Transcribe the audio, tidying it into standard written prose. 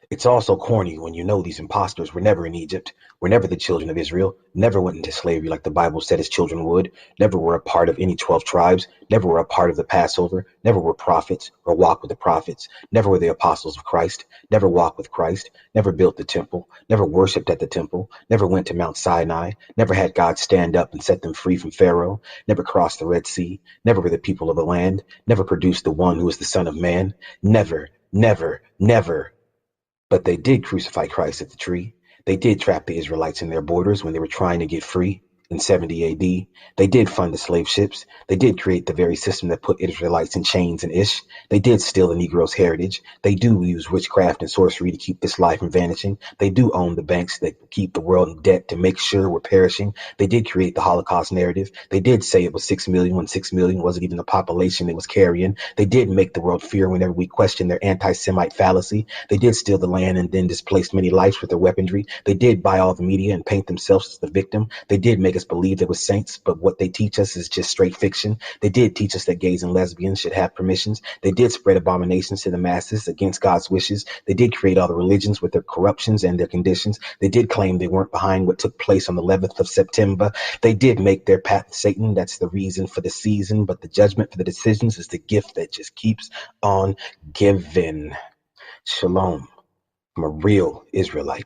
It's also corny when you know these imposters were never in Egypt, were never the children of Israel, never went into slavery like the Bible said his children would, never were a part of any 12 tribes, never were a part of the Passover, never were prophets or walked with the prophets, never were the apostles of Christ, never walked with Christ, never built the temple, never worshiped at the temple, never went to Mount Sinai, never had God stand up and set them free from Pharaoh, never crossed the Red Sea, never were the people of the land, never produced the one who is the Son of Man, never, never, never. But they did crucify Christ at the tree. They did trap the Israelites in their borders when they were trying to get free in 70 AD. They did fund the slave ships. They did create the very system that put Israelites in chains and ish. They did steal the Negro's heritage. They do use witchcraft and sorcery to keep this life from vanishing. They do own the banks that keep the world in debt to make sure we're perishing. They did create the Holocaust narrative. They did say it was 6 million when 6 million wasn't even the population it was carrying. They did make the world fear whenever we questioned their anti-Semite fallacy. They did steal the land and then displaced many lives with their weaponry. They did buy all the media and paint themselves as the victim. They did make us believe they were saints, but what they teach us is just straight fiction. They did teach us that gays and lesbians should have permissions. They did spread abominations to the masses against God's wishes. They did create all the religions with their corruptions and their conditions. They did claim they weren't behind what took place on the 11th of September. They did make their path Satan. That's the reason for the season, but the judgment for the decisions is the gift that just keeps on giving. Shalom. I'm a real Israelite.